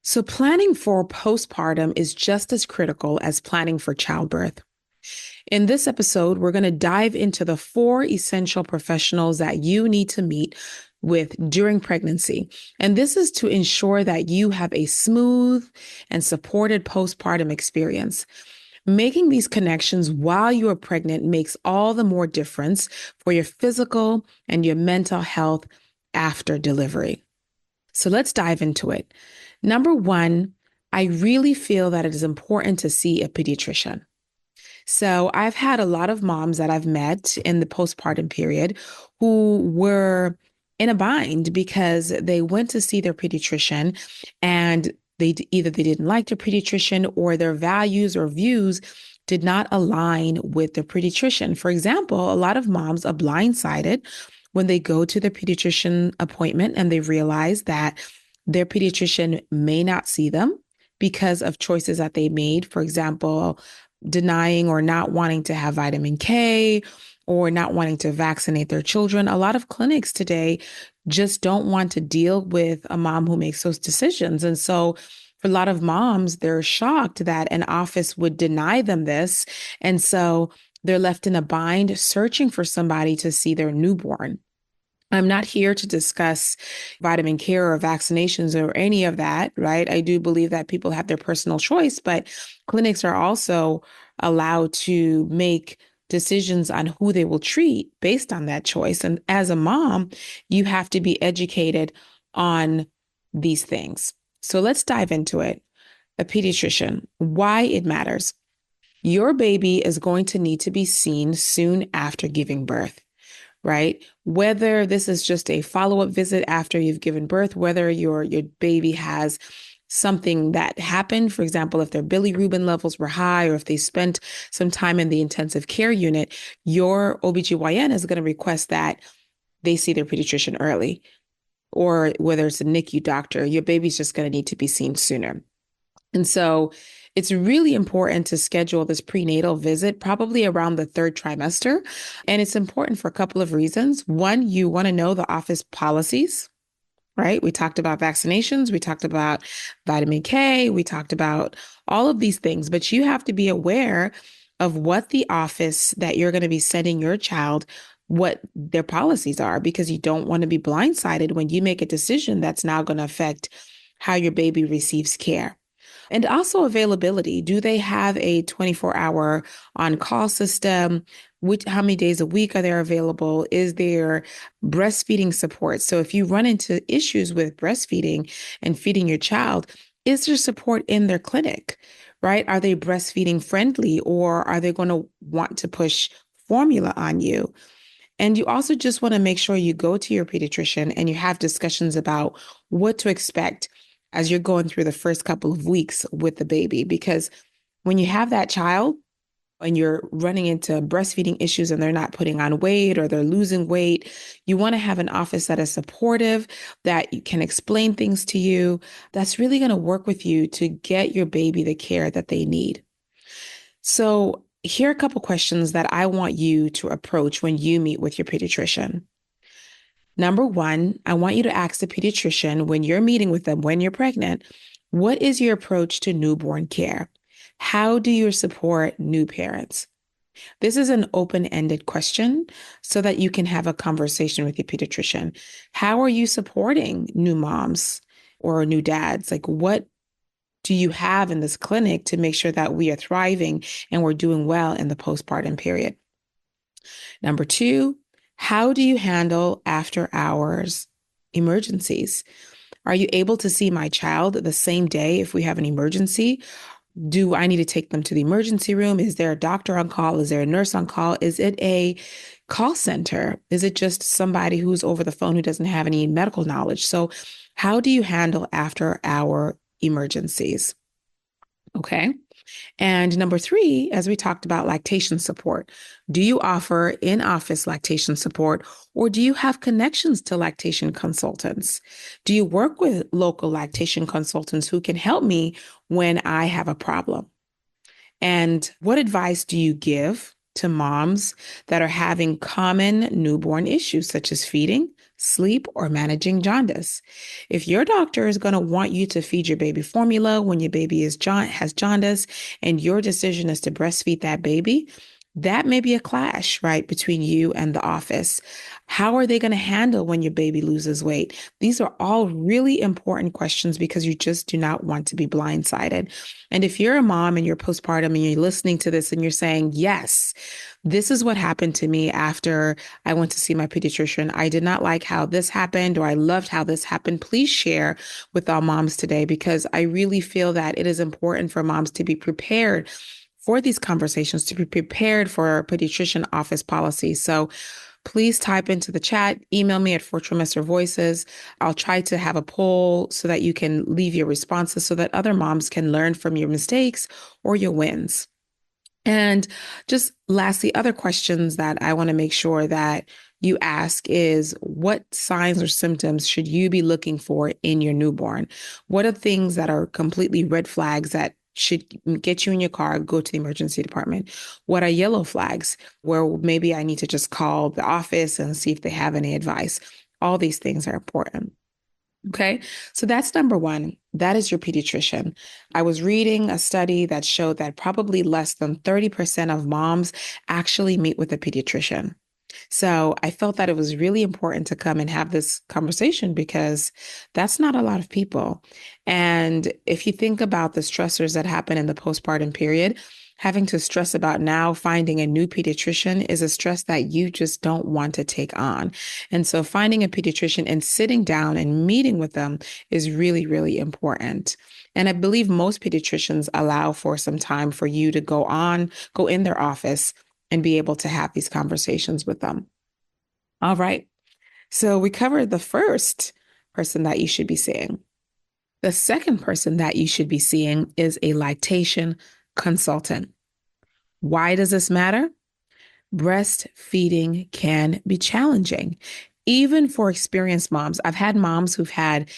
So, planning for postpartum is just as critical as planning for childbirth. In this episode, we're going to dive into the four essential professionals that you need to meet with during pregnancy. And this is to ensure that you have a smooth and supported postpartum experience. Making these connections while you are pregnant makes all the more difference for your physical and your mental health after delivery. So let's dive into it. Number one, I really feel that it is important to see a pediatrician. So I've had a lot of moms that I've met in the postpartum period who were in a bind because they went to see their pediatrician and either they didn't like their pediatrician or their values or views did not align with their pediatrician. For example, a lot of moms are blindsided when they go to their pediatrician appointment and they realize that their pediatrician may not see them because of choices that they made. For example, denying or not wanting to have vitamin K or not wanting to vaccinate their children. A lot of clinics today just don't want to deal with a mom who makes those decisions. And so for a lot of moms, they're shocked that an office would deny them this. And so they're left in a bind searching for somebody to see their newborn. I'm not here to discuss vitamin care or vaccinations or any of that, right? I do believe that people have their personal choice, but clinics are also allowed to make decisions on who they will treat based on that choice. And as a mom, you have to be educated on these things. So let's dive into it. A pediatrician, why it matters. Your baby is going to need to be seen soon after giving birth, right? Whether this is just a follow-up visit after you've given birth, whether your baby has something that happened, for example, if their bilirubin levels were high or if they spent some time in the intensive care unit, your OBGYN is going to request that they see their pediatrician early. Or whether it's a NICU doctor, your baby's just going to need to be seen sooner. And so it's really important to schedule this prenatal visit probably around the third trimester. And it's important for a couple of reasons. One, you want to know the office policies, right? We talked about vaccinations, we talked about vitamin K, we talked about all of these things, but you have to be aware of what the office that you're going to be sending your child, what their policies are, because you don't want to be blindsided when you make a decision that's now going to affect how your baby receives care. And also availability. Do they have a 24-hour on-call system? How many days a week are they available? Is there breastfeeding support? So if you run into issues with breastfeeding and feeding your child, is there support in their clinic, right? Are they breastfeeding friendly or are they going to want to push formula on you? And you also just want to make sure you go to your pediatrician and you have discussions about what to expect as you're going through the first couple of weeks with the baby. Because when you have that child and you're running into breastfeeding issues and they're not putting on weight or they're losing weight, you want to have an office that is supportive, that can explain things to you, that's really going to work with you to get your baby the care that they need. So here are a couple questions that I want you to approach when you meet with your pediatrician. Number one, I want you to ask the pediatrician when you're meeting with them, when you're pregnant, what is your approach to newborn care? How do you support new parents? This is an open-ended question so that you can have a conversation with your pediatrician. How are you supporting new moms or new dads? Like, what do you have in this clinic to make sure that we are thriving and we're doing well in the postpartum period? Number two, how do you handle after hours emergencies? Are you able to see my child the same day if we have an emergency? Do I need to take them to the emergency room? Is there a doctor on call? Is there a nurse on call? Is it a call center? Is it just somebody who's over the phone who doesn't have any medical knowledge? So, how do you handle after hour emergencies? Okay. And number three, as we talked about lactation support, do you offer in-office lactation support or do you have connections to lactation consultants? Do you work with local lactation consultants who can help me when I have a problem? And what advice do you give to moms that are having common newborn issues such as feeding, sleep, or managing jaundice. If your doctor is going to want you to feed your baby formula when your baby has jaundice and your decision is to breastfeed that baby, that may be a clash, right, between you and the office. How are they going to handle when your baby loses weight? These are all really important questions because you just do not want to be blindsided. And if you're a mom and you're postpartum and you're listening to this and you're saying, yes, this is what happened to me after I went to see my pediatrician. I did not like how this happened, or I loved how this happened. Please share with all moms today, because I really feel that it is important for moms to be prepared for these conversations, to be prepared for pediatrician office policies. So please type into the chat, email me at 4trimester voices. I'll try to have a poll so that you can leave your responses so that other moms can learn from your mistakes or your wins. And just lastly, other questions that I want to make sure that you ask is, what signs or symptoms should you be looking for in your newborn? What are things that are completely red flags that should get you in your car, go to the emergency department? What are yellow flags where maybe I need to just call the office and see if they have any advice? All these things are important. Okay, so that's number one. That is your pediatrician. I was reading a study that showed that probably less than 30% of moms actually meet with a pediatrician. So I felt that it was really important to come and have this conversation because that's not a lot of people. And if you think about the stressors that happen in the postpartum period, having to stress about now finding a new pediatrician is a stress that you just don't want to take on. And so finding a pediatrician and sitting down and meeting with them is really, really important. And I believe most pediatricians allow for some time for you to go in their office and be able to have these conversations with them. All right. So we covered the first person that you should be seeing. The second person that you should be seeing is a lactation consultant. Why does this matter? Breastfeeding can be challenging, even for experienced moms. I've had moms who've had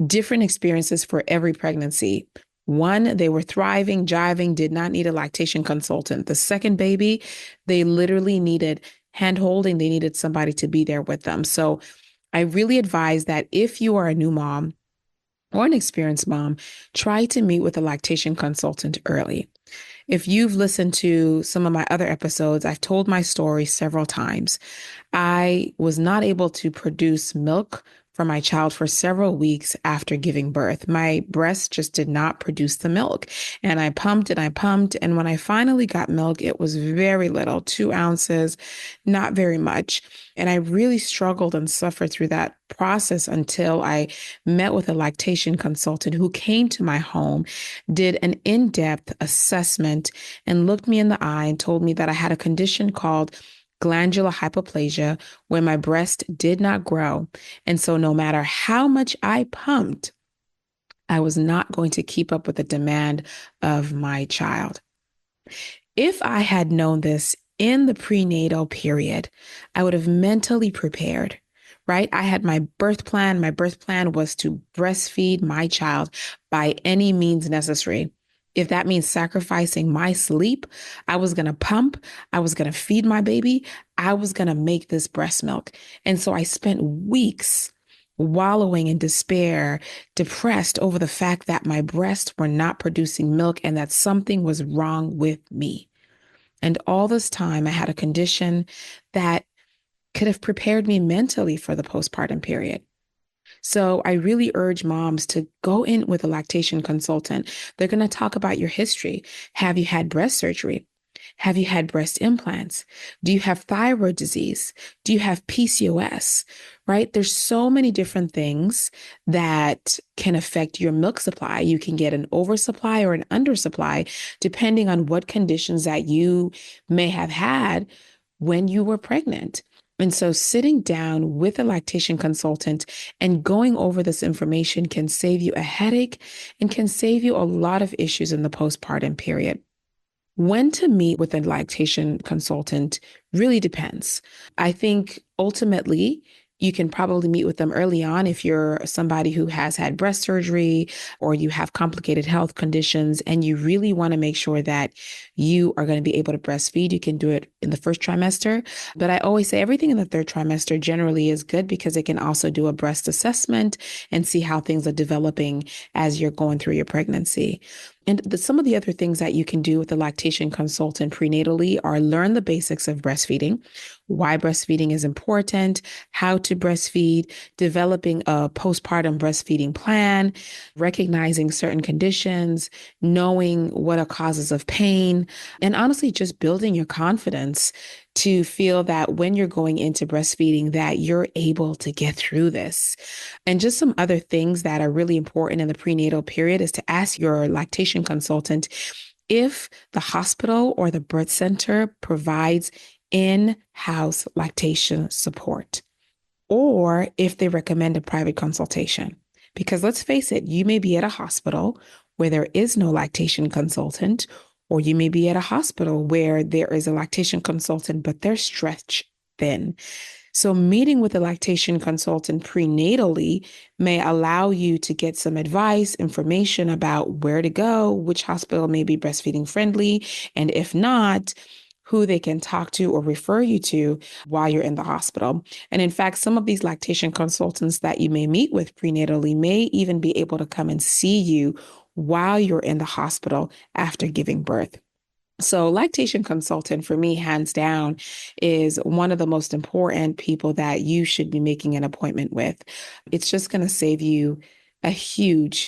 different experiences for every pregnancy. One, they were thriving, jiving, did not need a lactation consultant. The second baby, they literally needed hand holding. They needed somebody to be there with them. So I really advise that if you are a new mom or an experienced mom, try to meet with a lactation consultant early. If you've listened to some of my other episodes, I've told my story several times. I was not able to produce milk for my child for several weeks after giving birth. My breast just did not produce the milk. And I pumped and I pumped. And when I finally got milk, it was very little, 2 ounces, not very much. And I really struggled and suffered through that process until I met with a lactation consultant who came to my home, did an in-depth assessment, and looked me in the eye and told me that I had a condition called glandular hyperplasia, where my breast did not grow. And so no matter how much I pumped, I was not going to keep up with the demand of my child. If I had known this in the prenatal period, I would have mentally prepared, right? I had my birth plan. My birth plan was to breastfeed my child by any means necessary. If that means sacrificing my sleep, I was going to pump, I was going to feed my baby, I was going to make this breast milk. And so I spent weeks wallowing in despair, depressed over the fact that my breasts were not producing milk and that something was wrong with me. And all this time, I had a condition that could have prepared me mentally for the postpartum period. So I really urge moms to go in with a lactation consultant. They're going to talk about your history. Have you had breast surgery? Have you had breast implants? Do you have thyroid disease? Do you have PCOS? Right? There's so many different things that can affect your milk supply. You can get an oversupply or an undersupply, depending on what conditions that you may have had when you were pregnant. And so sitting down with a lactation consultant and going over this information can save you a headache and can save you a lot of issues in the postpartum period. When to meet with a lactation consultant really depends. I think ultimately You can probably meet with them early on if you're somebody who has had breast surgery or you have complicated health conditions and you really want to make sure that you are going to be able to breastfeed. You can do it in the first trimester. But I always say everything in the third trimester generally is good because it can also do a breast assessment and see how things are developing as you're going through your pregnancy. And some of the other things that you can do with the lactation consultant prenatally are learn the basics of breastfeeding, why breastfeeding is important, how to breastfeed, developing a postpartum breastfeeding plan, recognizing certain conditions, knowing what are causes of pain, and honestly, just building your confidence to feel that when you're going into breastfeeding that you're able to get through this. And just some other things that are really important in the prenatal period is to ask your lactation consultant if the hospital or the birth center provides in-house lactation support or if they recommend a private consultation. Because let's face it, you may be at a hospital where there is no lactation consultant, or you may be at a hospital where there is a lactation consultant, but they're stretched thin. So, meeting with a lactation consultant prenatally may allow you to get some advice, information about where to go, which hospital may be breastfeeding friendly, and if not, who they can talk to or refer you to while you're in the hospital. And in fact, some of these lactation consultants that you may meet with prenatally may even be able to come and see you while you're in the hospital after giving birth. So, lactation consultant for me, hands down, is one of the most important people that you should be making an appointment with. It's just going to save you a huge